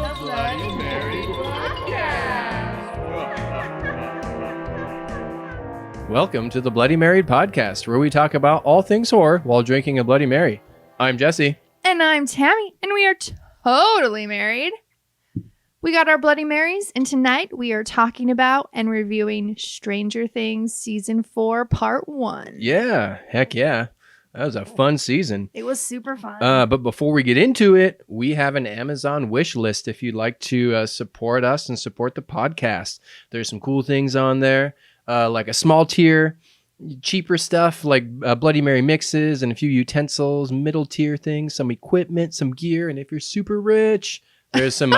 Bloody Mary Podcast. Welcome to the Bloody Mary Podcast, where we talk about all things horror while drinking a Bloody Mary. I'm Jesse. And I'm Tammy, and we are totally married. We got our Bloody Marys, and tonight we are talking about and reviewing Stranger Things Season 4, Part 1. Yeah, heck yeah. That was a fun season. It was super fun. But before we get into it, we have an Amazon wish list if you'd like to support us and support the podcast. There's some cool things on there, like a small tier, cheaper stuff like Bloody Mary mixes and a few utensils, middle tier things, some equipment, some gear, and if you're super rich, there's some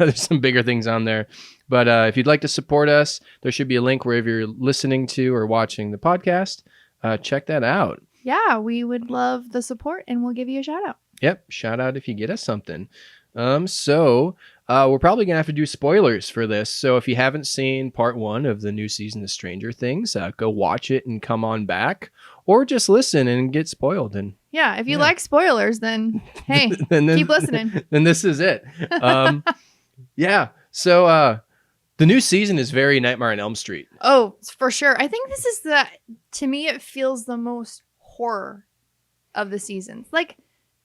there's some bigger things on there. But if you'd like to support us, there should be a link wherever you're listening to or watching the podcast. Check that out. Yeah, we would love the support, and we'll give you a shout out. Yep, shout out if you get us something. So we're probably going to have to do spoilers for this. So if you haven't seen part 1 of the new season of Stranger Things, go watch it and come on back. Or just listen and get spoiled. And yeah, if you like spoilers, then hey, keep listening. Then this is it. Yeah, so the new season is very Nightmare on Elm Street. Oh, for sure. I think this is to me, it feels the most horror of the seasons. Like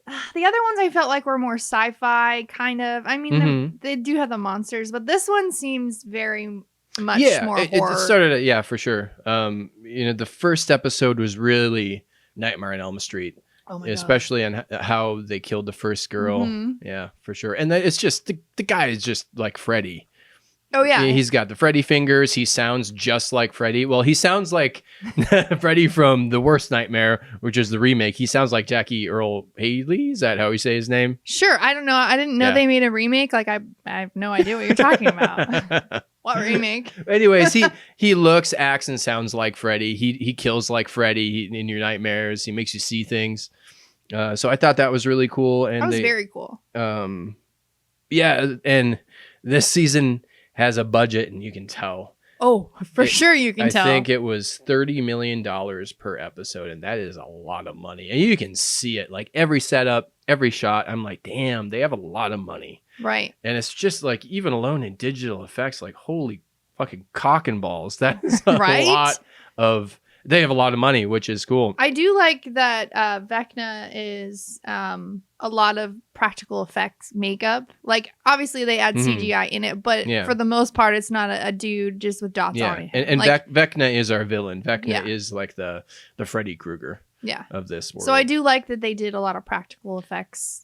the other ones I felt like were more sci-fi kind of. I mean, they do have the monsters, but this one seems very much more horror. It started, for sure. The first episode was really Nightmare on Elm Street. Oh my especially on how they killed the first girl. Yeah, for sure. And it's just the guy is just like Freddy. Oh, yeah. He's got the Freddy fingers. He sounds just like Freddy. Well, he sounds like Freddy from The Worst Nightmare, which is the remake. He sounds like Jackie Earl Haley. Is that how you say his name? Sure. I don't know. I didn't know they made a remake. Like, I have no idea what you're talking about. What remake? Anyways, he looks, acts, and sounds like Freddy. He kills like Freddy in your nightmares. He makes you see things. So I thought that was really cool. And that was very cool. Yeah, and this season has a budget, and you can tell. Oh, for sure you can tell. I think it was $30 million per episode, and that is a lot of money. And you can see it, like every setup, every shot. I'm like, damn, they have a lot of money. Right. And it's just like, even alone in digital effects, like, holy fucking cock and balls. That is a lot of... They have a lot of money, which is cool. I do like that Vecna is a lot of practical effects makeup. Like, obviously, they add CGI in it, but for the most part, it's not a dude just with dots on it. And like, Vecna is our villain. Vecna is like the Freddy Krueger of this world. So I do like that they did a lot of practical effects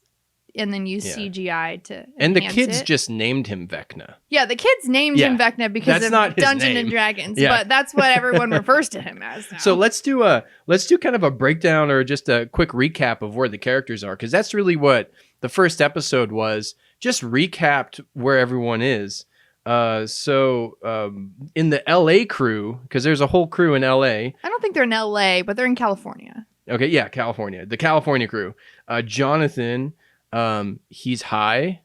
and then use CGI to and the kids just named him Vecna. Yeah, the kids named him Vecna because of Dungeons and Dragons, but that's what everyone refers to him as now. So let's do kind of a breakdown or just a quick recap of where the characters are, because that's really what the first episode was. Just recapped where everyone is. So in the LA crew, because there's a whole crew in LA. I don't think they're in LA, but they're in California. Okay, yeah, California. The California crew. Jonathan... he's high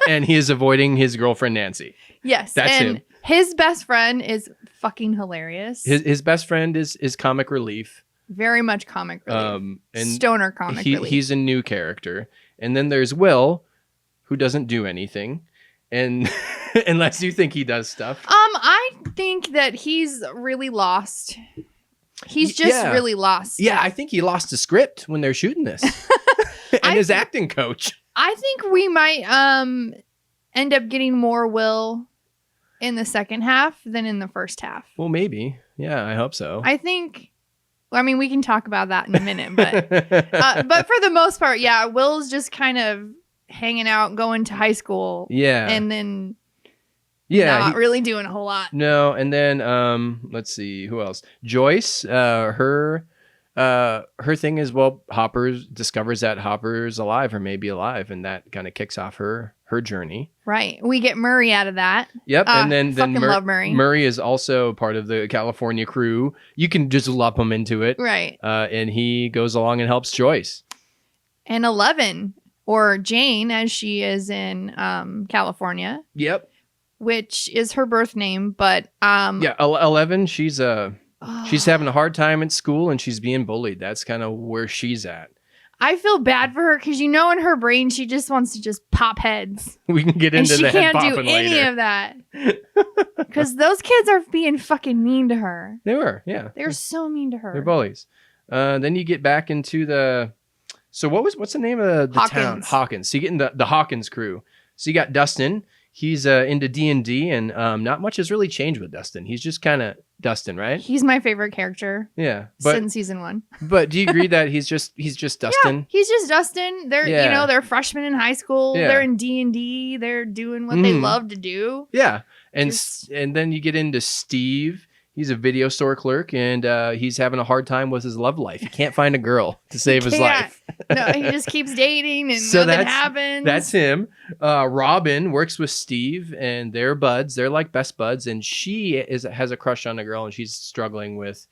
and he is avoiding his girlfriend Nancy. Yes, that's and him. His best friend is fucking hilarious. His best friend is comic relief. Very much comic relief. And stoner comic relief. He's a new character. And then there's Will, who doesn't do anything. And unless you think he does stuff. I think that he's really lost. He's just really lost. Yeah, I think he lost the script when they're shooting this. And his acting coach. I think we might end up getting more Will in the second half than in the first half. Well, maybe. Yeah, I hope so. I think... I mean, we can talk about that in a minute, but for the most part, Will's just kind of hanging out, going to high school. Yeah. And then not really doing a whole lot. No, and then let's see, who else? Joyce, her thing is, Hopper discovers that Hopper's alive or maybe alive, and that kind of kicks off her journey. Right. We get Murray out of that. Yep. And then love Murray. Murray is also part of the California crew. You can just lump him into it. Right. And he goes along and helps Joyce. And 11, or Jane, as she is in California. Yep. Which is her birth name, but 11, she's having a hard time at school and she's being bullied. That's kind of where she's at. I feel bad for her because in her brain she just wants to just pop heads. We can get And into she the head can't do popping any later. of that. Because those kids are being fucking mean to her. They were, yeah. They're so mean to her. They're bullies. Then you get back into the. So what's the name of the town? Hawkins. So you get in the Hawkins crew. So you got Dustin. He's into D&D, and not much has really changed with Dustin. He's just kind of Dustin, right? He's my favorite character. Yeah, since season 1. But do you agree that he's just Dustin? Yeah, he's just Dustin. They're they're freshmen in high school. Yeah. They're in D&D. They're doing what they love to do. Yeah, and then you get into Steve. He's a video store clerk, and he's having a hard time with his love life. He can't find a girl to save his life. No, he just keeps dating, and nothing happens. That's him. Robin works with Steve, and they're buds. They're like best buds, and she has a crush on a girl, and she's struggling with,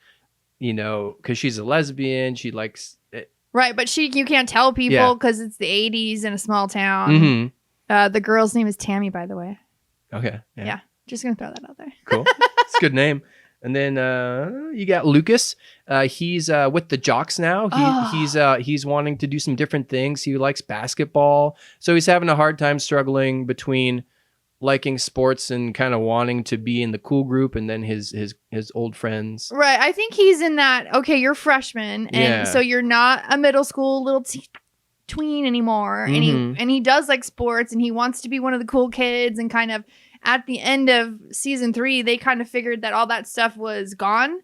because she's a lesbian. She likes it. Right, but you can't tell people because it's the 80s in a small town. Mm-hmm. The girl's name is Tammy, by the way. Okay. Yeah, just gonna throw that out there. Cool. It's a good name. And then you got Lucas. He's with the Jocks now. He's wanting to do some different things. He likes basketball, so he's having a hard time struggling between liking sports and kind of wanting to be in the cool group, and then his old friends. Right. I think he's in that. Okay, you're freshman, and so you're not a middle school little tween anymore. Mm-hmm. And he does like sports, and he wants to be one of the cool kids, and kind of. At the end of season 3, they kind of figured that all that stuff was gone.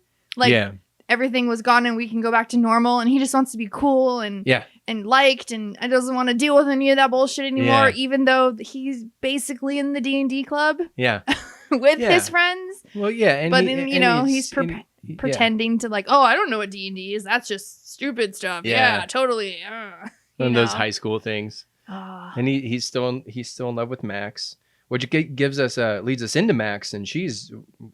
Everything was gone and we can go back to normal. And he just wants to be cool and liked and doesn't want to deal with any of that bullshit anymore, even though he's basically in the D&D club with his friends. Well, yeah. And but then, he's pretending to like, oh, I don't know what D&D is. That's just stupid stuff. Yeah, totally. One of those high school things. And he's still in love with Max. Which gives us leads us into Max, and she's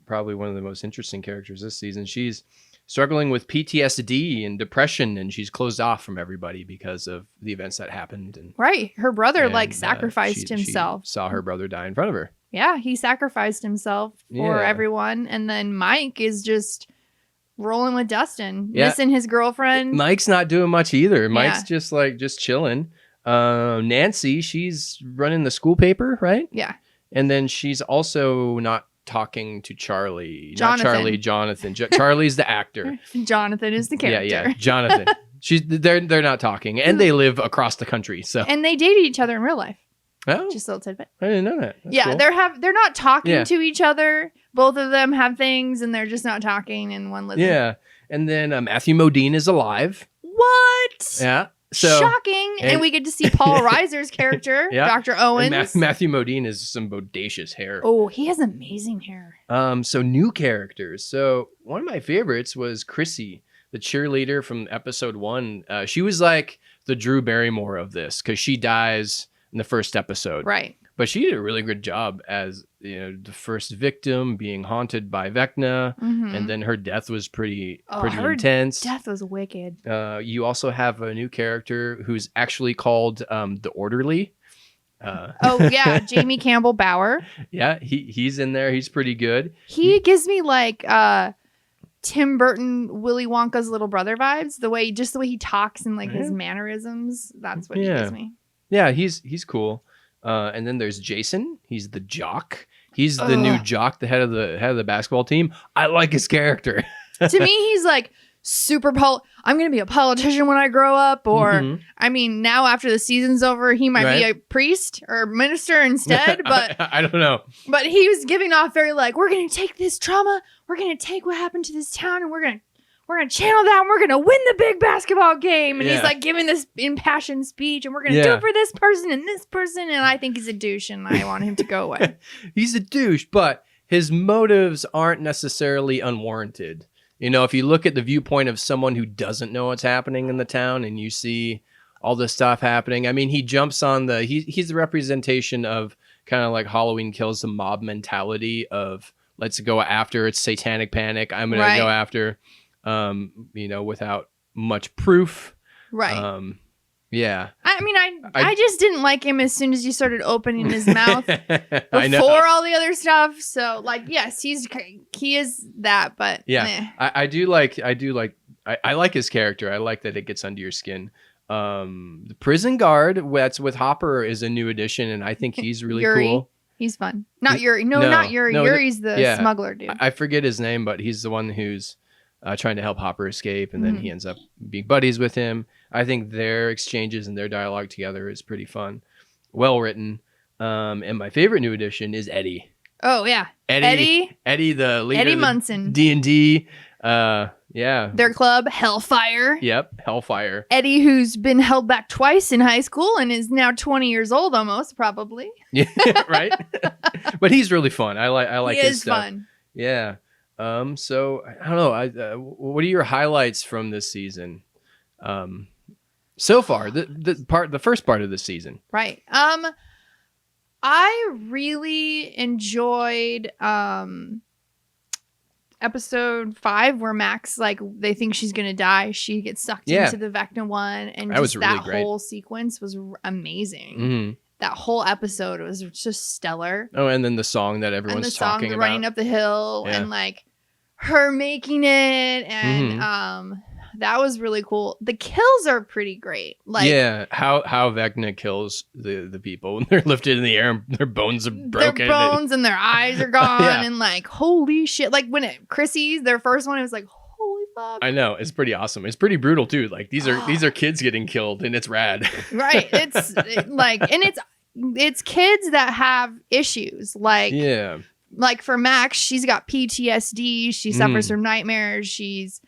probably one of the most interesting characters this season. She's struggling with PTSD and depression, and she's closed off from everybody because of the events that happened. And her brother sacrificed himself. She saw her brother die in front of her. Yeah, he sacrificed himself for everyone, and then Mike is just rolling with Dustin, missing his girlfriend. Mike's not doing much either. Mike's just chilling. Nancy, she's running the school paper, right? Yeah. And then she's also not talking to Charlie. Jonathan. Not Charlie, Jonathan. Charlie's the actor. Jonathan is the character. Yeah. Jonathan. They're not talking, and they live across the country. So and they dated each other in real life. Oh, just a little tidbit. I didn't know that. That's cool. They're not talking to each other. Both of them have things, and they're just not talking. And one lives. Yeah, and then Matthew Modine is alive. What? Yeah. So, shocking. And we get to see Paul Reiser's character, Dr. Owens. Matthew Modine has some bodacious hair. Oh, he has amazing hair. So new characters. So one of my favorites was Chrissy, the cheerleader from episode 1. She was like the Drew Barrymore of this because she dies in the first episode. Right. But she did a really good job as the first victim being haunted by Vecna, and then her death was pretty intense. Death was wicked. You also have a new character who's actually called the Orderly. Jamie Campbell Bower. Yeah, he's in there. He's pretty good. He gives me like Tim Burton, Willy Wonka's little brother vibes. The way he talks and like his mannerisms. That's what he gives me. Yeah, he's cool. And then there's Jason. He's the jock. He's the new jock, the head of the basketball team. I like his character. To me, he's like super I'm going to be a politician when I grow up. Or, I mean, now after the season's over, he might be a priest or minister instead. But I don't know. But he was giving off very like, we're going to take this trauma. We're going to take what happened to this town, and we're going to channel that, and we're going to win the big basketball game. And he's like giving this impassioned speech, and we're going to do it for this person and this person. And I think he's a douche, and I want him to go away. He's a douche, but his motives aren't necessarily unwarranted. If you look at the viewpoint of someone who doesn't know what's happening in the town, and you see all this stuff happening. I mean, he jumps on he's the representation of kind of like Halloween Kills, the mob mentality of let's go after, it's satanic panic. I'm going to go after. Without much proof. Right. Yeah. I mean, I just didn't like him as soon as he started opening his mouth before all the other stuff. So, like, yes, he is that, but yeah, I like his character. I like that it gets under your skin. The prison guard that's with Hopper is a new addition, and I think he's really Yuri. cool. He's fun. Not Yuri. No, not Yuri. no, Yuri's the yeah. smuggler dude. I forget his name, but he's the one who's trying to help Hopper escape, and then he ends up being buddies with him. I think their exchanges and their dialogue together is pretty fun, well written. And my favorite new addition is Eddie. Oh yeah, Eddie, the leader Eddie of Munson. D&D. Yeah. Their club, Hellfire. Yep, Hellfire. Eddie, who's been held back twice in high school and is now 20 years old almost, probably. Yeah, right. But he's really fun. I like he his is stuff. Fun. Yeah. So I don't know. What are your highlights from this season? So far, the first part of the season. Right. I really enjoyed episode 5 where Max, like, they think she's gonna die. She gets sucked into the Vecna one, and that was really great. whole sequence was amazing. Mm-hmm. That whole episode was just stellar. Oh, and then the song that everyone's talking about, running up the hill, and like her making it, and that was really cool. The kills are pretty great. Like, how Vecna kills the people when they're lifted in the air and their bones are broken. Their bones and their eyes are gone, and like, holy shit! Like when Chrissy's their first one, it was like, holy fuck. I know, it's pretty awesome. It's pretty brutal too. Like these are kids getting killed, and it's rad. Right. It's and it's kids that have issues. Like like for Max, she's got PTSD. She suffers from nightmares. She's,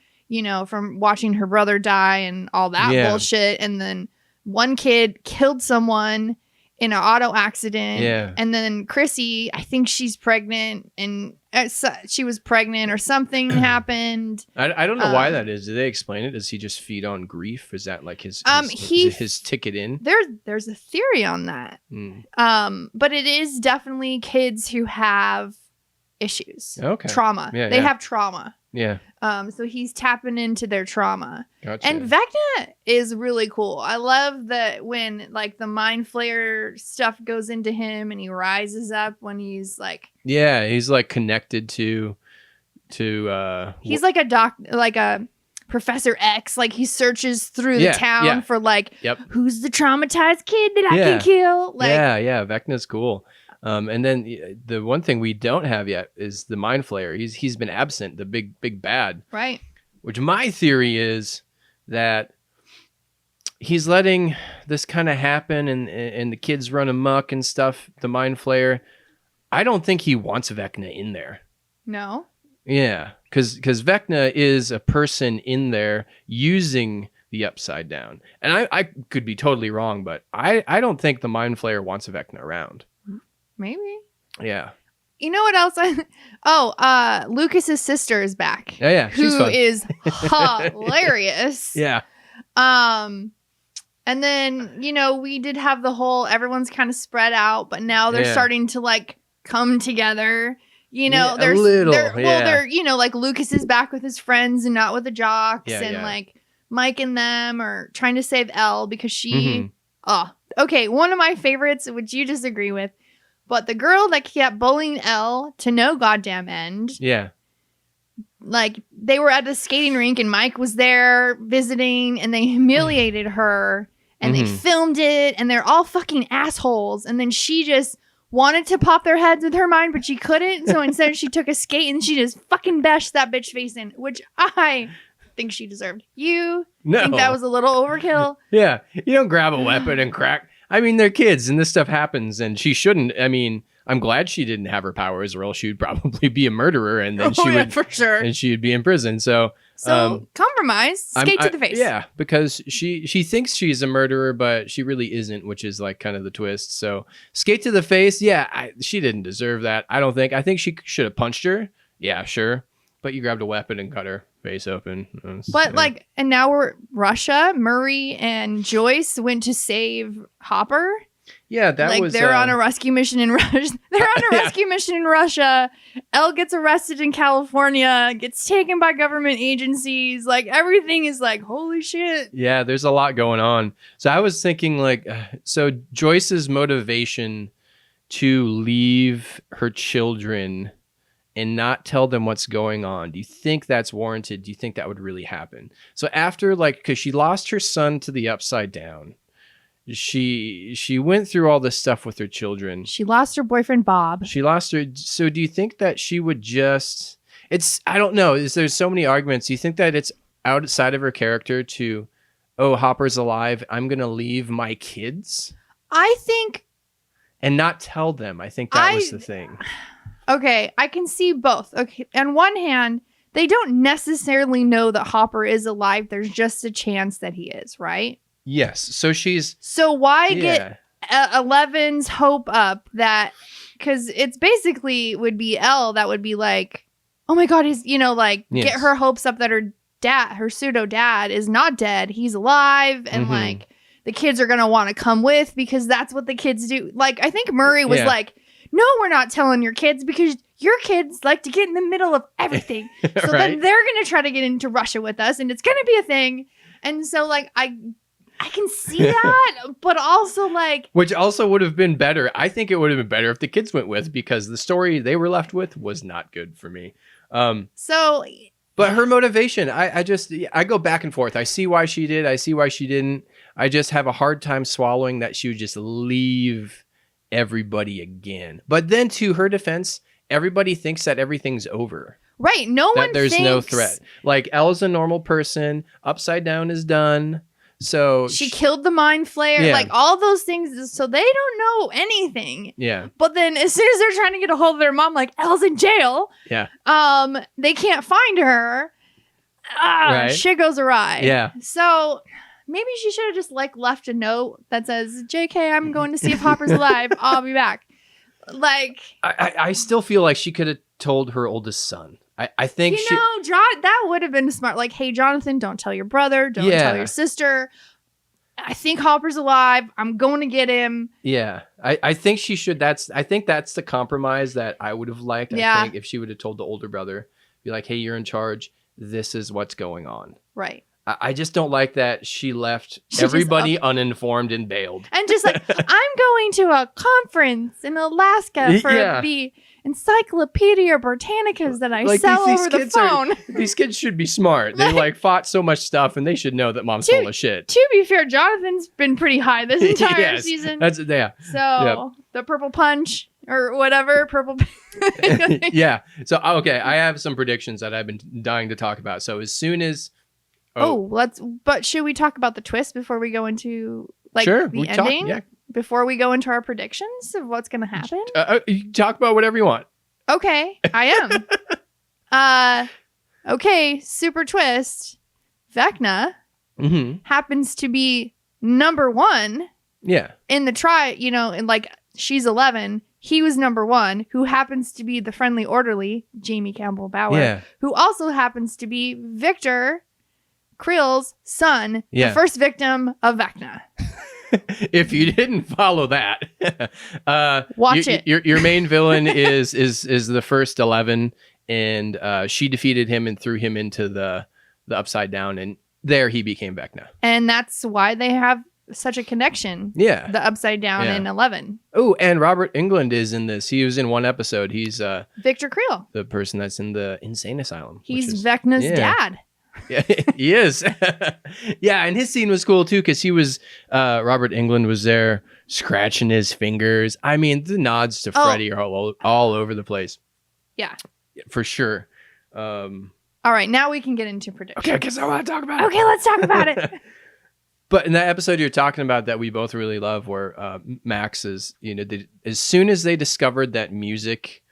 from watching her brother die and all that bullshit. And then one kid killed someone in an auto accident. Yeah. And then Chrissy, I think she's pregnant, and she was pregnant or something happened. I don't know why that is. Do they explain it? Does he just feed on grief? Is that like his ticket in? There's a theory on that. But it is definitely kids who have issues. Okay. Trauma. They have trauma. Yeah. So he's tapping into their trauma. Gotcha. And Vecna is really cool. I love that when like the mind flayer stuff goes into him and he rises up when he's like, yeah, he's like connected to he's like a Professor X. Like he searches through the town for like, who's the traumatized kid that I can kill? Like, yeah, Vecna's cool. And then the one thing we don't have yet is the mind flayer. He's been absent, the big bad. Right. Which my theory is that he's letting this kind of happen, and the kids run amok and stuff. The mind flayer. I don't think he wants Vecna in there. No. Yeah, because Vecna is a person in there using the Upside Down, and I could be totally wrong, but I don't think the mind flayer wants Vecna around. Maybe. Yeah. You know what else? Lucas's sister is back. Yeah, she's fun. Who is hilarious. Yeah. And then, we did have the whole, everyone's kind of spread out, but now they're starting to like come together. There's a little. They're, like Lucas is back with his friends and not with the jocks, like Mike and them are trying to save Elle because she, okay. One of my favorites, which you disagree with, but the girl that kept bullying Elle to no goddamn end. Yeah. Like, they were at the skating rink and Mike was there visiting and they humiliated her and they filmed it and they're all fucking assholes. And then she just wanted to pop their heads with her mind, but she couldn't. So instead she took a skate and she just fucking bashed that bitch face in, which I think she deserved. You think that was a little overkill? Yeah. You don't grab a weapon and crack. I mean, they're kids and this stuff happens and she shouldn't. I mean, I'm glad she didn't have her powers or else she would probably be a murderer and then she would, for sure. And she would be in prison. So compromise, skate to the face. Yeah, because she thinks she's a murderer, but she really isn't, which is like kind of the twist. So skate to the face. Yeah, she didn't deserve that. I don't think. I think she should have punched her. Yeah, sure. But you grabbed a weapon and cut her face open. And now we're Russia. Murray and Joyce went to save Hopper. Yeah, they're on a rescue mission in Russia. They're on a rescue mission in Russia. Elle gets arrested in California, gets taken by government agencies. Like, everything is like, holy shit. Yeah, there's a lot going on. So I was thinking, like, so Joyce's motivation to leave her children and not tell them what's going on? Do you think that's warranted? Do you think that would really happen? So after, like, because she lost her son to the Upside Down, she went through all this stuff with her children. She lost her boyfriend, Bob. She lost her. So do you think that she would just, I don't know. There's so many arguments. Do you think that it's outside of her character to, oh, Hopper's alive, I'm going to leave my kids? I think. And not tell them. I think that was the thing. Okay, I can see both. Okay, on one hand, they don't necessarily know that Hopper is alive. There's just a chance that he is, right? Yes. So why get 11's hope up that, because it's basically would be Elle that would be like, oh my God, he's, get her hopes up that her pseudo dad is not dead. He's alive. And like the kids are going to want to come with because that's what the kids do. Like, I think Murray was like, no, we're not telling your kids because your kids like to get in the middle of everything. So then they're going to try to get into Russia with us and it's going to be a thing. And so like, I can see that, but also like... Which also would have been better. I think it would have been better if the kids went with, because the story they were left with was not good for me. But her motivation, I go back and forth. I see why she did. I see why she didn't. I just have a hard time swallowing that she would just leave everybody again. But then to her defense, everybody thinks that everything's over. Right. No one there's thinks... no threat. Like, Elle's a normal person. Upside Down is done. So she killed the mind flayer, like all those things. So they don't know anything. Yeah. But then as soon as they're trying to get a hold of their mom, like Elle's in jail. Yeah. They can't find her. Shit goes awry. Yeah. So maybe she should have just like left a note that says, JK, I'm going to see if Hopper's alive. I'll be back. Like, I still feel like she could have told her oldest son. I think that would have been smart. Like, hey, Jonathan, don't tell your brother. Don't tell your sister. I think Hopper's alive. I'm going to get him. Yeah. I think she should. I think that's the compromise that I would have liked. Yeah. I think if she would have told the older brother, be like, hey, you're in charge. This is what's going on. Right. I just don't like that she left everybody uninformed and bailed. And just like, I'm going to a conference in Alaska for the Encyclopedia Britannicas that I sell over the phone. These kids should be smart. They like fought so much stuff and they should know that mom's full of shit. To be fair, Jonathan's been pretty high this entire season. So the purple punch or whatever, purple. Yeah. So, okay. I have some predictions that I've been dying to talk about. So as soon as... but should we talk about the twist before we go into the ending? Before we go into our predictions of what's going to happen? You talk about whatever you want. Okay, I am. Okay, super twist. Vecna happens to be number one. Yeah. In the and like she's 11. He was number one, who happens to be the friendly orderly, Jamie Campbell Bower, who also happens to be Victor Creel's son, the first victim of Vecna. If you didn't follow that, watch it. Your main villain is the first 11, and she defeated him and threw him into the Upside Down, and there he became Vecna. And that's why they have such a connection. Yeah, the Upside Down in 11. Oh, and Robert Englund is in this. He was in one episode. He's Victor Creel, the person that's in the insane asylum. He's Vecna's dad. Yeah, he is. Yeah, and his scene was cool too because he was Robert Englund was there scratching his fingers. I mean, the nods to Freddy are all over the place. Yeah, for sure. All right, now we can get into predictions. Okay, because I want to talk about it. Okay, let's talk about it. But in that episode you're talking about that we both really love, where Max is, as soon as they discovered that music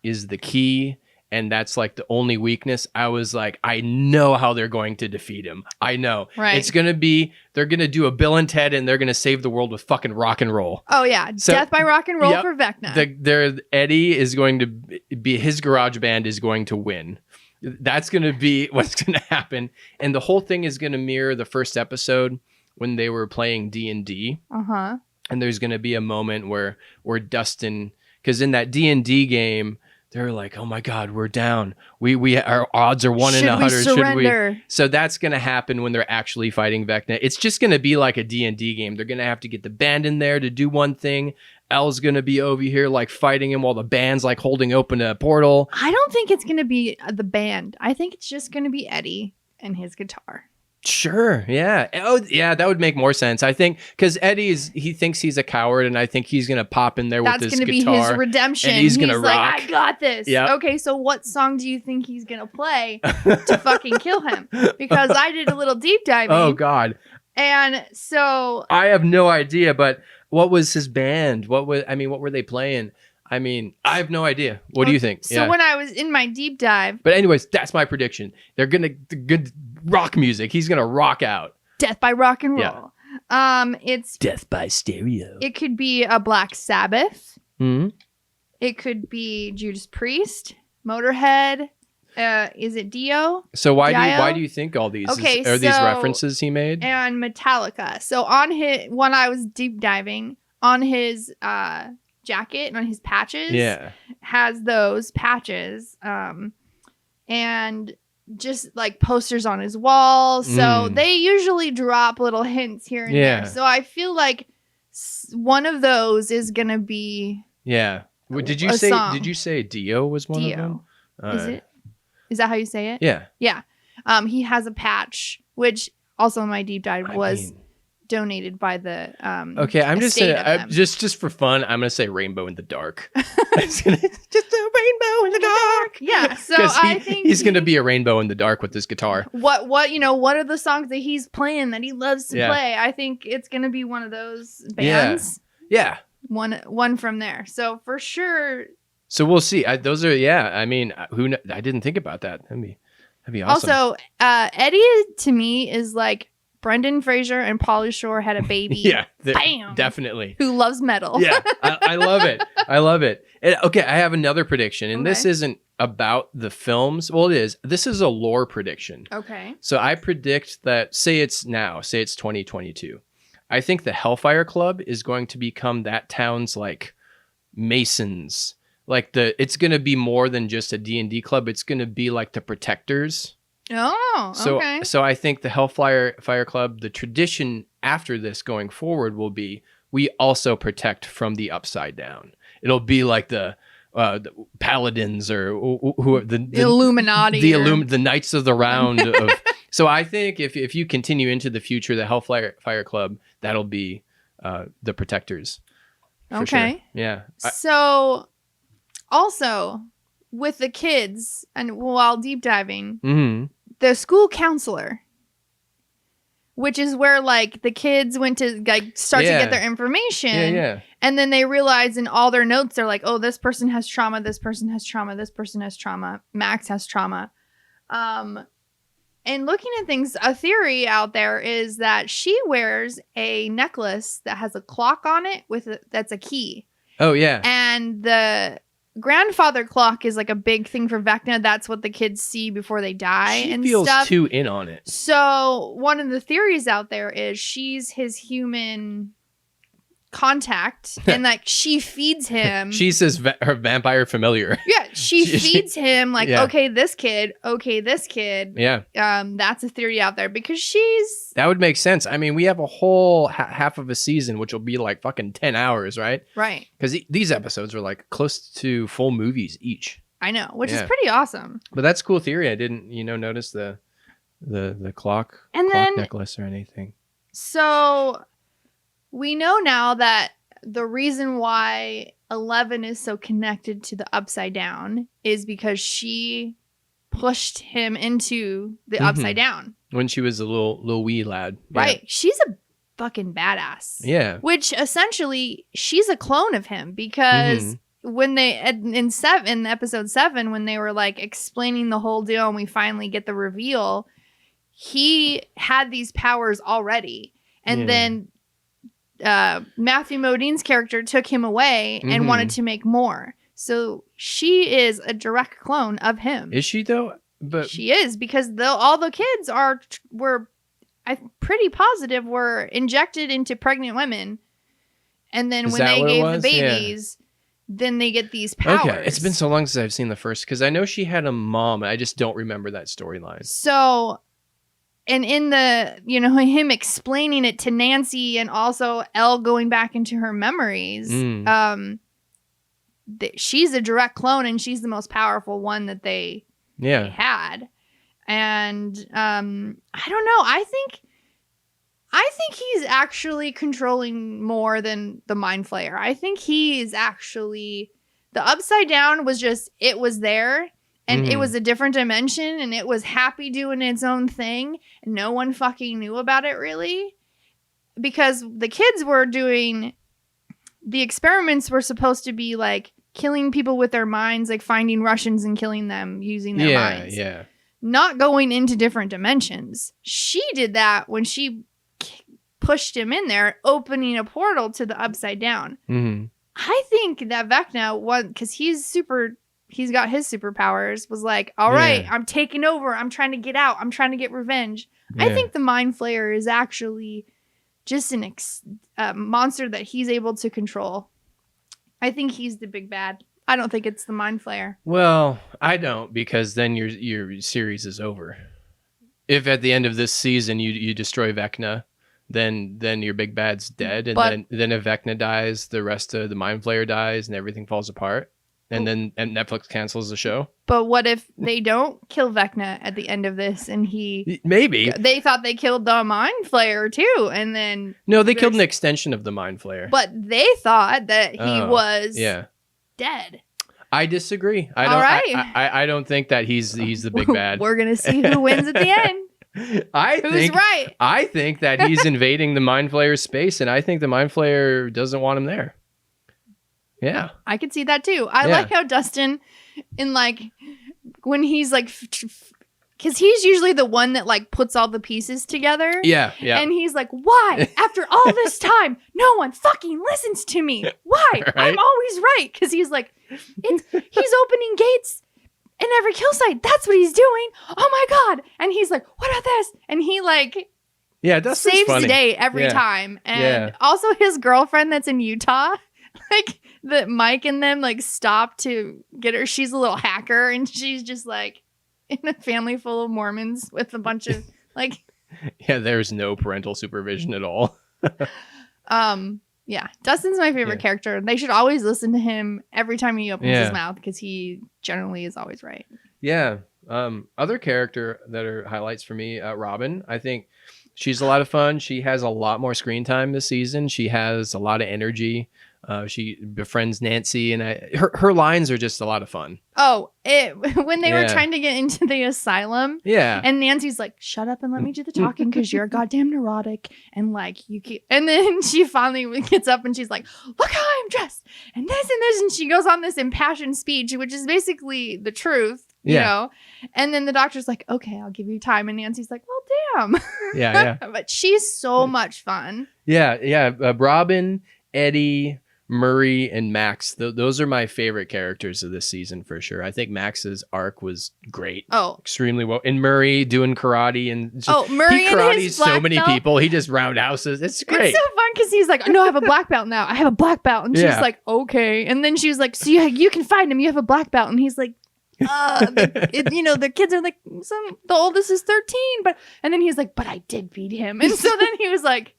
is the key. And that's like the only weakness. I was like, I know how they're going to defeat him. I know. Right. It's going to be, they're going to do a Bill and Ted and they're going to save the world with fucking rock and roll. Oh, yeah. So, Death by rock and roll for Vecna. Eddie is going to be, his garage band is going to win. That's going to be what's going to happen. And the whole thing is going to mirror the first episode when they were playing D&D. And there's going to be a moment where Dustin, because in that D&D game, they're like, oh my God, we're down. We our odds are 1 in Should 100. we surrender? So that's gonna happen when they're actually fighting Vecna. It's just gonna be like a D&D game. They're gonna have to get the band in there to do one thing. Elle's gonna be over here like fighting him while the band's like holding open a portal. I don't think it's gonna be the band. I think it's just gonna be Eddie and his guitar. Sure. Yeah. Oh, yeah. That would make more sense. I think because he thinks he's a coward, and I think he's gonna pop in there with That's his gonna guitar. be his redemption. And he's gonna like, rock. I got this. Yep. Okay, so what song do you think he's gonna play to fucking kill him? Because I did a little deep diving. Oh God. And so I have no idea. But what was his band? What were they playing? I mean, I have no idea. What do you think? So when I was in my deep dive, But anyways, that's my prediction. They're gonna good rock music. He's gonna rock out. Death by Rock and Roll. Yeah. It's Death by Stereo. it could be a Black Sabbath. Hmm. It could be Judas Priest, Motorhead. Is it Dio? So why Dio? do you think all these Okay, are these so- references he made? And Metallica. So on his when I was deep diving on his jacket and on his patches, Yeah. has those patches, and just like posters on his wall. So they usually drop little hints here and Yeah. there. So I feel like one of those is gonna be Yeah. Did you a say song. Did you say Dio was one Dio. of them? Is it? Is that how you say it? Yeah. Yeah. He has a patch, which also in my deep dive was donated by the Okay, I'm just estate saying, of them. just for fun, I'm gonna say Rainbow in the Dark. Just a rainbow in the dark. Yeah, so 'Cause I think he's gonna be a rainbow in the dark with his guitar. what what are the songs that he's playing that he loves to play? I think it's gonna be one of those bands. Yeah. One from there. So for sure. So we'll see. Those are I mean, I didn't think about that. That'd be awesome. Also, Eddie to me is like Brendan Fraser and Pauly Shore had a baby. Yeah, Bam. definitely. Who loves metal. Yeah, I love it. I love it. And, okay, I have another prediction, and this Okay. isn't about the films. Well, it is. This is a lore prediction. Okay. So I predict that, say it's 2022. I think the Hellfire Club is going to become that town's like Masons. Like it's going to be more than just a D&D club. It's going to be like the Protectors. Oh, okay. So I think the Hellfire Club, the tradition after this going forward will be we also protect from the upside down. It'll be like the paladins or who are the Illuminati. the Knights of the Round of. So I think if you continue into the future, the Hellfire Club, that'll be the Protectors. For Okay. sure. Yeah. So also with the kids and while deep diving, Mm-hmm. the school counselor, which is where like the kids went to like start to get their information. Yeah. And then they realize in all their notes, they're like, oh, this person has trauma. This person has trauma. This person has trauma. Max has trauma. And looking at things, a theory out there is that she wears a necklace that has a clock on it that's a key. Oh yeah. And the grandfather clock is like a big thing for Vecna. That's what the kids see before they die She and feels stuff. too in on it. So one of the theories out there is she's his human contact and like she feeds him. She's her vampire familiar. Yeah, she feeds him like, Yeah. okay, this kid. Yeah. That's a theory out there because That would make sense. I mean, we have a whole half of a season, which will be like fucking 10 hours, right? right. Because these episodes are like close to full movies each. I know, which is Yeah. pretty awesome. But that's a cool theory. I didn't, notice the clock And necklace or anything. So we know now that the reason why 11 is so connected to the upside down is because she pushed him into the Mhm. upside down. When she was a little wee lad. Yeah. Right. She's a fucking badass. Yeah. Which essentially she's a clone of him because when they in episode 7 when they were like explaining the whole deal and we finally get the reveal, he had these powers already. And Yeah. then Matthew Modine's character took him away and Mhm. wanted to make more. So she is a direct clone of him. Is she though? But She is because all the kids were I'm pretty positive were injected into pregnant women, and then Is when that they what it gave was? the Yeah. babies, then they get these powers. Okay, it's been so long since I've seen the first, because I know she had a mom, and I just don't remember that storyline. So, and in the, him explaining it to Nancy, and also Elle going back into her memories, she's a direct clone, and she's the most powerful one that they had. And I don't know. I think he's actually controlling more than the Mind Flayer. I think he is actually... The Upside Down was just... It was there, and it was a different dimension, and it was happy doing its own thing, and no one fucking knew about it, really. Because the kids were doing... The experiments were supposed to be, like, killing people with their minds, like finding Russians and killing them using their minds. Yeah. Not going into different dimensions. She did that when she pushed him in there, opening a portal to the Upside Down. I think that Vecna, because he's got his superpowers, was like, all right, I'm taking over. I'm trying to get out. I'm trying to get revenge. I think the Mind Flayer is actually just a monster that he's able to control. I think he's the big bad. I don't think it's the Mind Flayer. Well, I don't, because then your series is over. If at the end of this season you destroy Vecna, then your big bad's dead, and then if Vecna dies, the rest of the Mind Flayer dies, and everything falls apart, and Netflix cancels the show. But what if they don't kill Vecna at the end of this, and maybe they thought they killed the Mind Flayer too, and then no, they killed an extension of the Mind Flayer. But they thought that he was dead. I disagree. I don't think that he's the big bad. We're gonna see who wins at the end. Who's right? I think that he's invading the Mind Flayer's space, and I think the Mind Flayer doesn't want him there. Yeah, I could see that too. I like how Dustin, when he's like, because he's usually the one that like puts all the pieces together. Yeah. And he's like, why? After all this time, no one fucking listens to me. Why? Right? I'm always right. Because he's like, he's opening gates in every kill site. That's what he's doing. Oh my God. And he's like, what about this? And he like saves the day every time. And also his girlfriend that's in Utah, like that Mike and them like stop to get her. She's a little hacker, and she's just like in a family full of Mormons with a bunch of like... there's no parental supervision at all. Dustin's my favorite character. They should always listen to him every time he opens his mouth, because he generally is always right. Other character that are highlights for me, Robin. I think she's a lot of fun. She has a lot more screen time this season. She has a lot of energy. She befriends Nancy, and her lines are just a lot of fun. When they were trying to get into the asylum, and Nancy's like, shut up and let me do the talking, because you're goddamn neurotic, and like you keep... And then she finally gets up and she's like, look how I'm dressed, and this, and she goes on this impassioned speech, which is basically the truth, you know. And then the doctor's like, okay, I'll give you time, and Nancy's like, well, damn. But she's so much fun. Robin, Eddie, Murray, and Max, those are my favorite characters of this season for sure. I think Max's arc was great. Extremely well. And Murray doing karate, and Murray he karates and his so many belt. people. He just roundhouses. It's great. It's so fun because he's like, no, I have a black belt now. I have a black belt. And she's like, okay. And then she's like, so you can find him. You have a black belt. And he's like, the kids are like, the oldest is 13. And then he's like, but I did beat him. And so then he was like,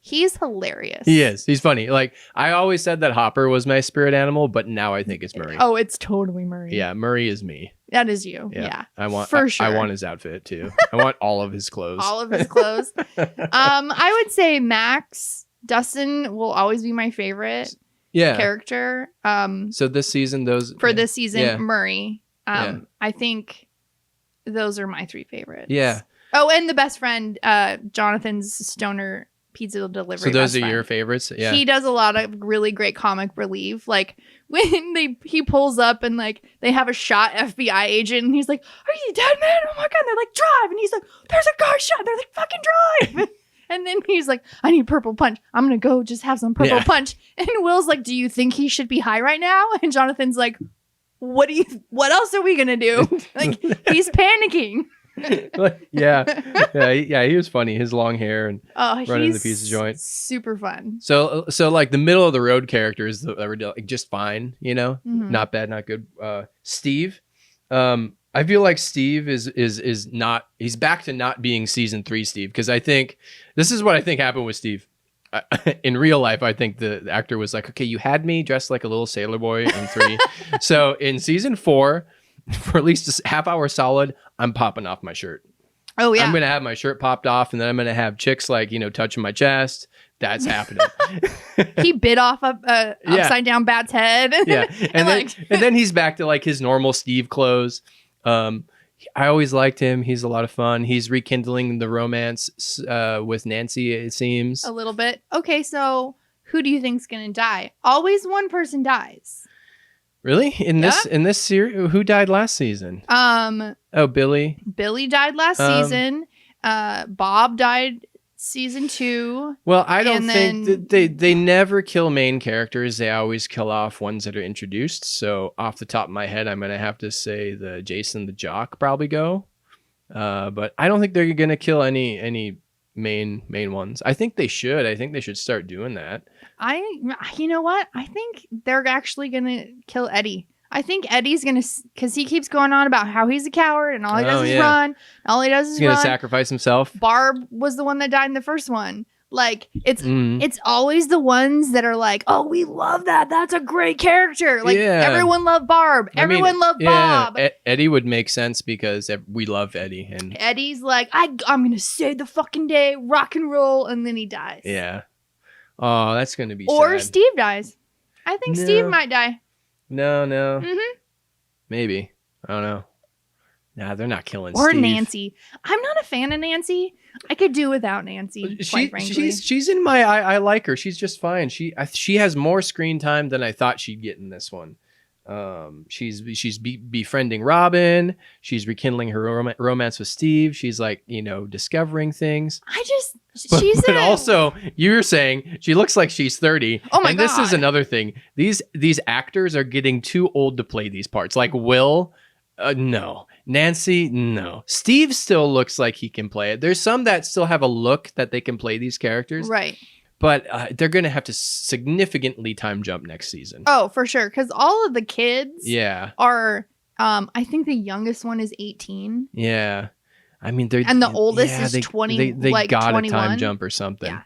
he's hilarious. He is. He's funny. Like, I always said that Hopper was my spirit animal, but now I think it's Murray. Oh, it's totally Murray. Yeah, Murray is me. That is you. Yeah. I want sure. I want his outfit too. I want all of his clothes. All of his clothes. I would say Max. Dustin will always be my favorite character. So this season, this season, Murray. I think those are my three favorites. Yeah. Oh, and the best friend, Jonathan's stoner pizza delivery. So those are your favorites? Yeah. He does a lot of really great comic relief. Like when he pulls up and like they have a shot FBI agent, and he's like, are you dead, man? Oh my God. And they're like, drive. And he's like, there's a car shot. They're like, fucking drive. And then he's like, I need purple punch. I'm going to go just have some purple punch. And Will's like, do you think he should be high right now? And Jonathan's like, what else are we going to do? Like, he's panicking. yeah, he was funny. His long hair and running the pizza joint. Super fun. So like the middle of the road characters that were like just fine, you know, not bad, not good. Steve, I feel like Steve is not. He's back to not being season 3 Steve, because I think this is what I think happened with Steve. In real life, I think the actor was like, okay, you had me dressed like a little sailor boy in 3. So in season 4, for at least a half hour solid, I'm popping off my shirt. Oh yeah. I'm gonna have my shirt popped off, and then I'm gonna have chicks like, you know, touching my chest. That's happening. He bit off a upside down bat's head. Yeah, and then he's back to like his normal Steve clothes. I always liked him. He's a lot of fun. He's rekindling the romance with Nancy, it seems. A little bit. Okay, so who do you think's gonna die? Always one person dies. Really? In this series, who died last season? Billy. Billy died last season. Bob died season 2. Well, I don't think that they never kill main characters. They always kill off ones that are introduced. So off the top of my head, I'm gonna have to say the Jason the Jock probably go. But I don't think they're gonna kill any main ones. I think they should. I think they should start doing that. You know what? I think they're actually gonna kill Eddie. I think Eddie's gonna, because he keeps going on about how he's a coward and all he does is run. All he does is he's gonna sacrifice himself. Barb was the one that died in the first one. Like it's always the ones that are like, oh, we love that. That's a great character. Like everyone loved Barb. Everyone loved Bob. Eddie would make sense because we love Eddie, and Eddie's like, I'm gonna save the fucking day, rock and roll, and then he dies. Yeah. Oh, that's gonna be or sad. Steve dies. I think Steve might die. No. Maybe. I don't know. Nah, they're not killing or Steve. Nancy. I'm not a fan of Nancy. I could do without Nancy, quite frankly. She's in my I like her. She's just fine. She has more screen time than I thought she'd get in this one. She's befriending Robin. She's rekindling her romance with Steve. She's like, you know, discovering things. But also, you're saying she looks like she's 30. Oh my God. And this is another thing. These actors are getting too old to play these parts. Like Will, no. Nancy, no. Steve still looks like he can play it. There's some that still have a look that they can play these characters. Right. But they're going to have to significantly time jump next season. Oh, for sure. Because all of the kids are, I think the youngest one is 18. Yeah. I mean, and the oldest is 20. They like got 21. a time jump or something. Yeah.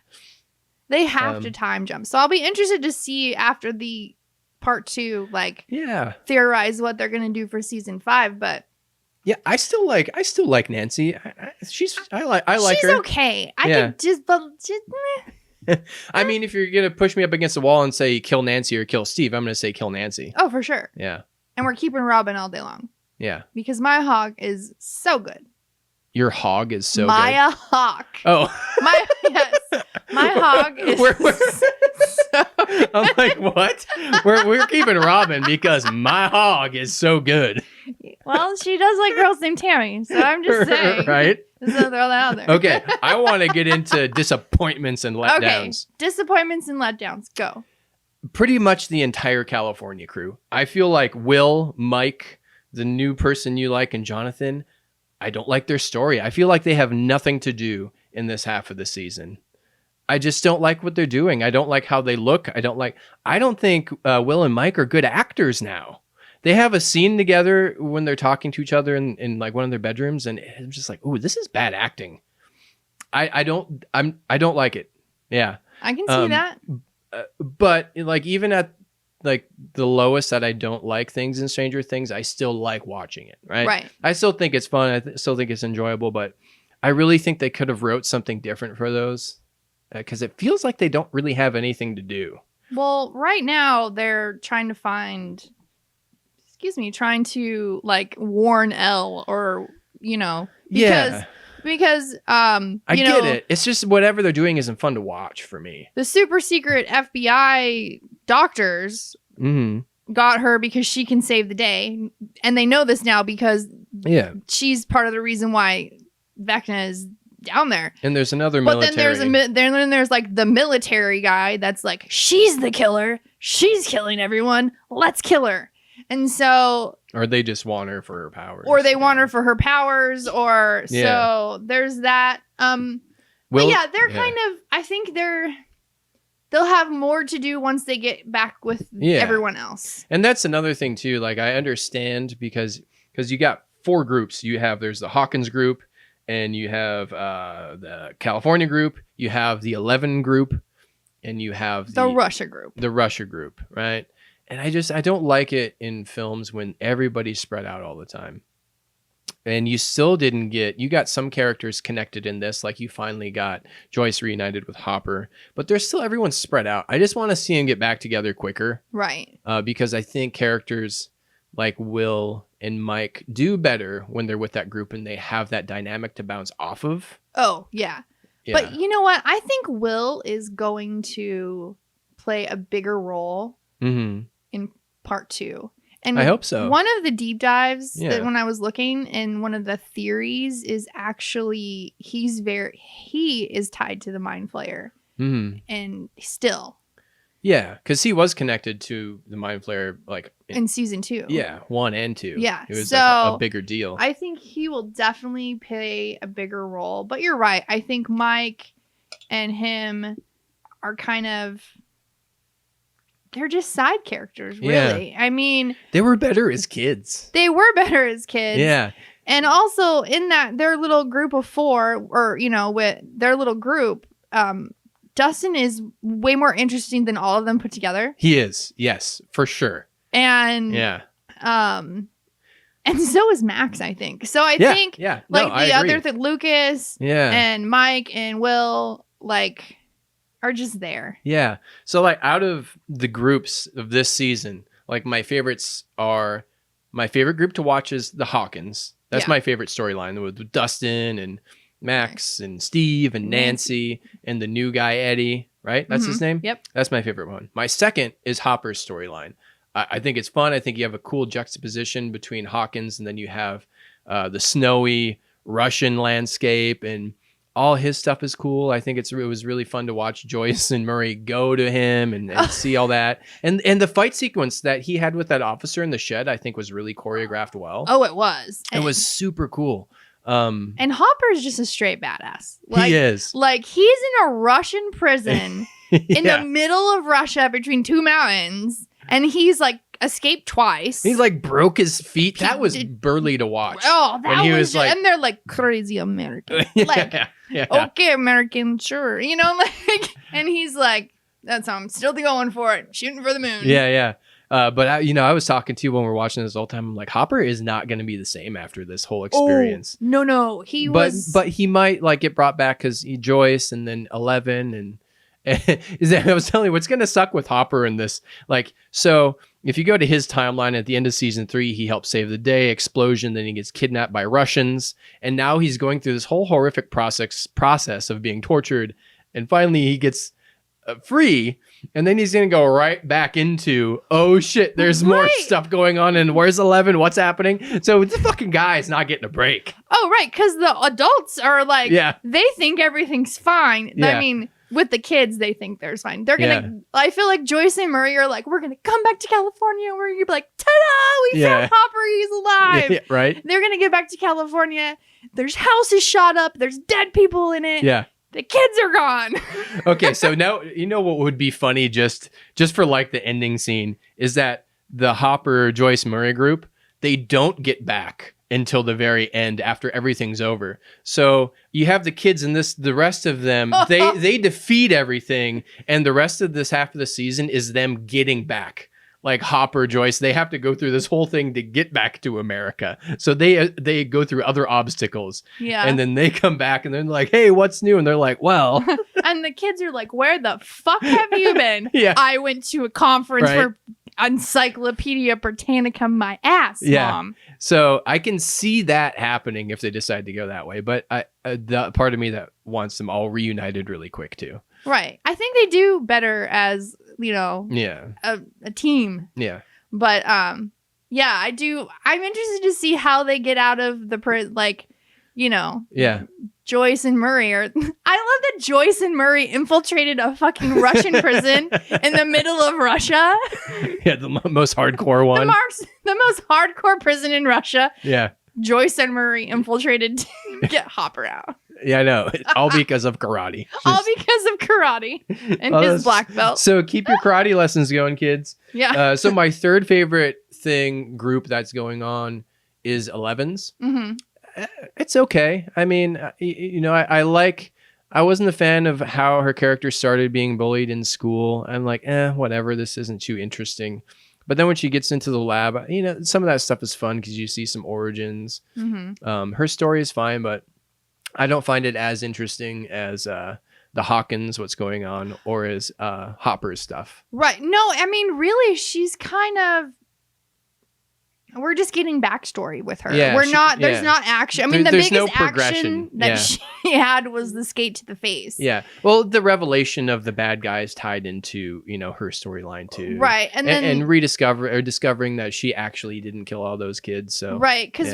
They have to time jump. So I'll be interested to see after the part 2, like, theorize what they're going to do for season 5. But yeah, I still like Nancy. I like her. She's okay. I could just I mean, if you're gonna push me up against the wall and say kill Nancy or kill Steve, I'm gonna say kill Nancy. Oh, for sure. Yeah. And we're keeping Robin all day long. Yeah. Because my hog is so good. Your hog is so Maya good. Hawk. Oh. My hog is I'm like, what? We're keeping Robin because my hog is so good. Well, she does like girls named Tammy, so I'm just saying. Right? Just to throw that out there. Okay, I want to get into disappointments and letdowns. Okay, disappointments and letdowns. Go. Pretty much the entire California crew. I feel like Will, Mike, the new person you like, and Jonathan, I don't like their story. I feel like they have nothing to do in this half of the season. I just don't like what they're doing. I don't like how they look. I don't think Will and Mike are good actors now. They have a scene together when they're talking to each other in like one of their bedrooms, and I'm just like, ooh, this is bad acting. I don't like it. Yeah. I can see that. But like even at like the lowest that I don't like things in Stranger Things, I still like watching it. Right. I still think it's fun. I still think it's enjoyable, but I really think they could have wrote something different for those because it feels like they don't really have anything to do. Well, right now they're trying to like warn Elle or, you know, because I get it. It's just whatever they're doing isn't fun to watch for me. The super secret FBI doctors got her because she can save the day. And they know this now because she's part of the reason why Vecna is down there. And there's another military. But then there's like the military guy that's like, she's the killer. She's killing everyone. Let's kill her. And so, or they just want her for her powers, or they want her for her powers, or so there's that. But yeah, they're kind of, I think they'll have more to do once they get back with everyone else. And that's another thing too. Like, I understand because you got 4 groups. There's the Hawkins group, and you have the California group, you have the 11 group, and you have the Russia group. The Russia group, right? And I don't like it in films when everybody's spread out all the time. And you still didn't you got some characters connected in this, like you finally got Joyce reunited with Hopper, but there's still everyone's spread out. I just want to see them get back together quicker. Right. Because I think characters like Will and Mike do better when they're with that group and they have that dynamic to bounce off of. Oh, yeah. But you know what? I think Will is going to play a bigger role in part 2. And I hope so. One of the deep dives that when I was looking, and one of the theories is actually he is tied to the Mind Flayer. And still. Yeah, because he was connected to the Mind Flayer like in season 2. Yeah, 1 and 2. Yeah, it was like a bigger deal. I think he will definitely play a bigger role. But you're right. I think Mike and him are kind of, they're just side characters, really. Yeah. I mean, they were better as kids. Yeah. And also in their little group of 4, or with their little group, Dustin is way more interesting than all of them put together. He is, yes, for sure. And and so is Max, I think. So I think Lucas and Mike and Will are just there. Yeah. So out of the groups of this season, my favorites are, my favorite group to watch is the Hawkins. That's my favorite storyline with Dustin and Max and Steve and Nancy and the new guy, Eddie, right? That's his name? Yep. That's my favorite one. My second is Hopper's storyline. I think it's fun. I think you have a cool juxtaposition between Hawkins, and then you have the snowy Russian landscape, and all his stuff is cool. I think it was really fun to watch Joyce and Murray go to him and see all that. And the fight sequence that he had with that officer in the shed, I think was really choreographed well. Oh, it was. It was super cool. And Hopper's just a straight badass. He is. He's in a Russian prison in the middle of Russia between 2 mountains, and he's escaped twice. He broke his feet. That was burly to watch. Oh, that was and they're crazy American. Okay, American, sure. And he's that's how I'm still going for it, shooting for the moon. Yeah. But I was talking to you when we were watching this all the time. I'm like, Hopper is not going to be the same after this whole experience. Oh, no, but he might get brought back because Joyce and then 11 and I was telling you what's going to suck with Hopper in this. So if you go to his timeline at the end of season 3, he helps save the day, explosion, then he gets kidnapped by Russians, and now he's going through this whole horrific process of being tortured, and finally he gets free, and then he's gonna go right back into, oh shit, there's more stuff going on, and where's 11, what's happening? So the fucking guy is not getting a break. Oh right, because the adults are they think everything's fine. I mean, with the kids, they think there's fine. They're gonna I feel like Joyce and Murray are we're gonna come back to California. We're gonna be ta-da, we found Hopper, he's alive. Yeah, right. They're gonna get back to California. There's houses shot up, there's dead people in it. Yeah. The kids are gone. Okay, so now what would be funny just for the ending scene is that the Hopper Joyce Murray group, they don't get back until the very end after everything's over. So you have the kids in this, the rest of them, they defeat everything, and the rest of this half of the season is them getting back. Hopper, Joyce, they have to go through this whole thing to get back to America. So they go through other obstacles. Yeah. And then they come back and they're like, hey, what's new? And they're like, well. And the kids are like, where the fuck have you been? Yeah. I went to a conference for Encyclopedia Britannica my ass, Mom. So I can see that happening if they decide to go that way. But the part of me that wants them all reunited really quick too. Right. I think they do better as, a team. Yeah. But I do. I'm interested to see how they get out of the Joyce and Murray are. I love that Joyce and Murray infiltrated a fucking Russian prison in the middle of Russia. Yeah, the most hardcore one. The most hardcore prison in Russia. Yeah. Joyce and Murray infiltrated to get Hopper out. Yeah, I know. All because of karate. All because of karate and his black belt. So keep your karate lessons going, kids. Yeah. So my third favorite group that's going on is 11's. Mm-hmm. It's okay. I mean, I wasn't a fan of how her character started being bullied in school. I'm like, whatever. This isn't too interesting. But then when she gets into the lab, some of that stuff is fun because you see some origins. Mm-hmm. Her story is fine, but I don't find it as interesting as the Hawkins, what's going on, or as Hopper's stuff. Right. No, I mean, really, she's kind of. We're just getting backstory with her. Yeah, there's not action. I mean, there's the no biggest progression. action that she had was the skate to the face. Yeah. Well, the revelation of the bad guys tied into, her storyline too. Right. And discovering that she actually didn't kill all those kids. So right. Because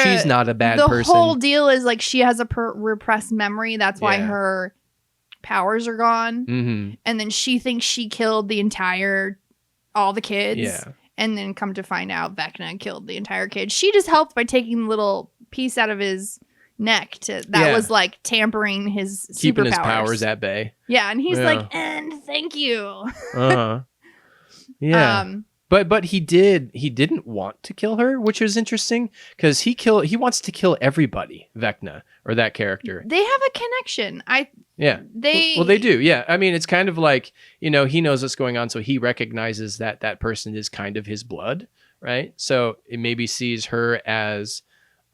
she's not a bad person. The whole deal is like she has a repressed memory. That's why her powers are gone. Mm-hmm. And then she thinks she killed all the kids. Yeah. And then come to find out Vecna killed the entire kid. She just helped by taking a little piece out of his neck was like tampering his keeping superpowers. His powers at bay. Yeah, and he's like, and thank you. Uh-huh. Yeah. But he didn't want to kill her, which was interesting because he wants to kill everybody, Vecna, or that character. They have a connection. They do. Yeah. I mean, it's kind of like, he knows what's going on, so he recognizes that person is kind of his blood, right? So it maybe sees her as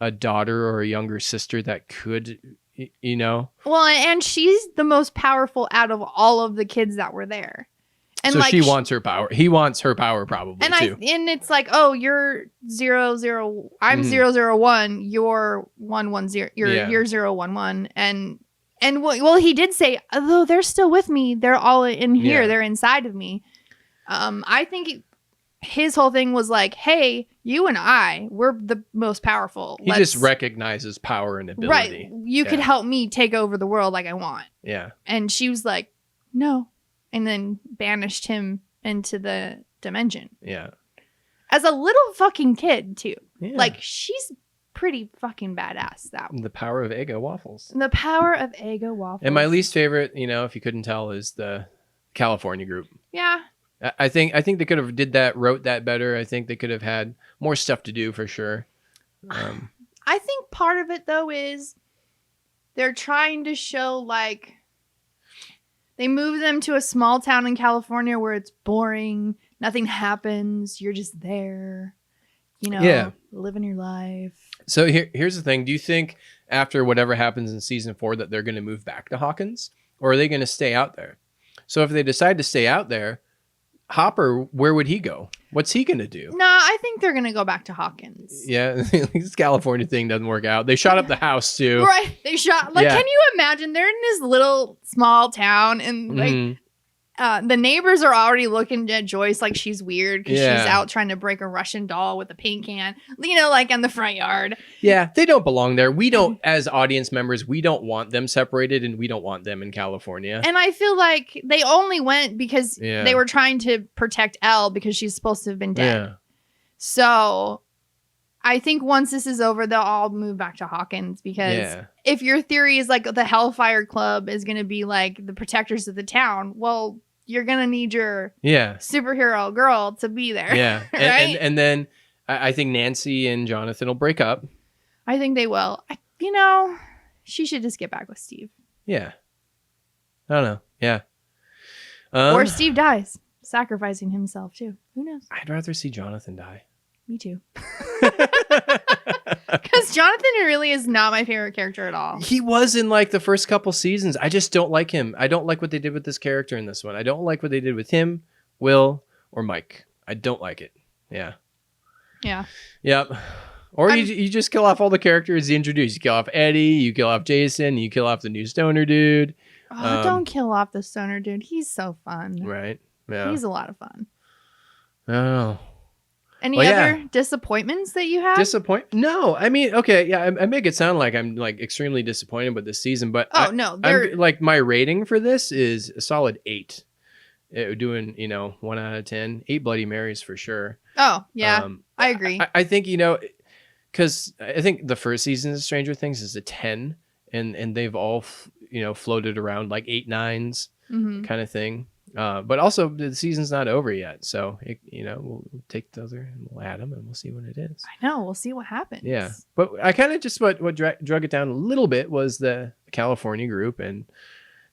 a daughter or a younger sister that could, Well, and she's the most powerful out of all of the kids that were there. And so she wants her power. He wants her power probably too. And it's like, oh, you're 001. I'm 001. You're 110. You're 011. And well, he did say, although they're still with me, they're all in here. Yeah. They're inside of me. I think his whole thing was like, hey, you and we're the most powerful. He just recognizes power and ability. Right. You could help me take over the world like I want. Yeah. And she was like, no. And then banished him into the dimension. Yeah. As a little fucking kid, too. Yeah. Like, she's pretty fucking badass. The power of Eggo waffles. The power of Eggo waffles. And my least favorite, if you couldn't tell, is the California group. Yeah. I think they could have wrote that better. I think they could have had more stuff to do for sure. I think part of it, though, is they're trying to show, like, they move them to a small town in California where it's boring. Nothing happens. You're just there, living your life. So here's the thing. Do you think after whatever happens in season 4 that they're going to move back to Hawkins? Or are they going to stay out there? So if they decide to stay out there, Hopper, where would he go? What's he going to do? Nah, I think they're going to go back to Hawkins. Yeah, this California thing doesn't work out. They shot up the house too. Right. They shot. Like, can you imagine? They're in this little small town and like the neighbors are already looking at Joyce like she's weird because she's out trying to break a Russian doll with a paint can, like in the front yard. Yeah, they don't belong there. We don't, as audience members, we don't want them separated and we don't want them in California. And I feel like they only went because they were trying to protect Elle because she's supposed to have been dead. Yeah. So I think once this is over, they'll all move back to Hawkins because if your theory is like the Hellfire Club is going to be like the protectors of the town, well, you're going to need your superhero girl to be there. Yeah. Right? And then I think Nancy and Jonathan will break up. I think they will. She should just get back with Steve. Yeah. I don't know. Yeah. Or Steve dies, sacrificing himself too. Who knows? I'd rather see Jonathan die. Me too. Because Jonathan really is not my favorite character at all. He was in like the first couple seasons. I just don't like him. I don't like what they did with this character in this one. I don't like what they did with him, Will, or Mike. I don't like it. Yeah. Yeah. Yep. Or you just kill off all the characters you introduce. You kill off Eddie, you kill off Jason, you kill off the new stoner dude. Oh, don't kill off the stoner dude. He's so fun. Right. Yeah. He's a lot of fun. Oh. Any Well, other disappointments that you have? No, I mean, okay, yeah, I make it sound like I'm like extremely disappointed with this season, but No, I'm like my rating for this is a solid 8. Doing 1 out of 10, 8 Bloody Marys for sure. Oh yeah, I agree. I think because I think the first season of Stranger Things is a 10, and they've all floated around like 8, 9s kind of thing. But also the season's not over yet, so we'll take the other and we'll add them and we'll see what it is. I know, we'll see what happens. Yeah, but I kind of just what drug it down a little bit was the California group, and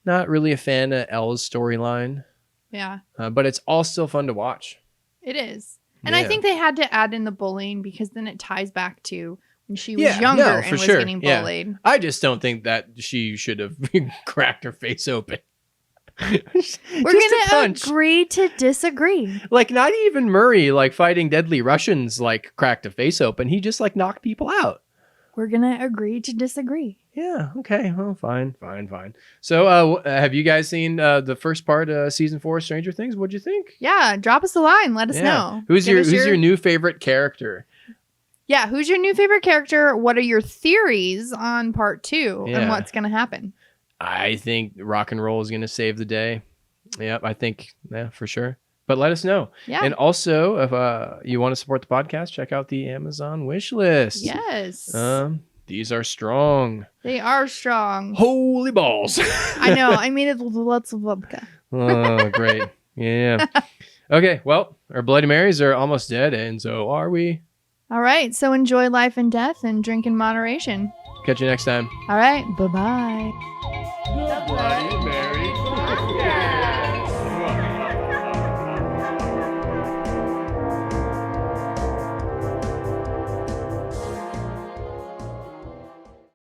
not really a fan of Elle's storyline. Yeah, but it's all still fun to watch. It is, and I think they had to add in the bullying because then it ties back to when she was younger and was getting bullied. Yeah. I just don't think that she should have cracked her face open. We're gonna agree to disagree. Like not even Murray, like fighting deadly Russians, like cracked a face open. He just like knocked people out. We're gonna agree to disagree. Yeah. Okay. Well, fine. So, have you guys seen the first part of season 4 of Stranger Things? What'd you think? Yeah. Drop us a line. Let us know. Who's your new favorite character? Yeah. Who's your new favorite character? What are your theories on part 2 and what's gonna happen? I think rock and roll is going to save the day. Yep, I think, for sure. But let us know. Yeah. And also, if you want to support the podcast, check out the Amazon wish list. Yes. These are strong. They are strong. Holy balls. I know. I mean, it's lots of vodka. Oh, great. Yeah. Okay, well, our Bloody Marys are almost dead, and so are we. All right. So enjoy life and death and drink in moderation. Catch you next time. All right. Bye-bye. The Bloody Mary.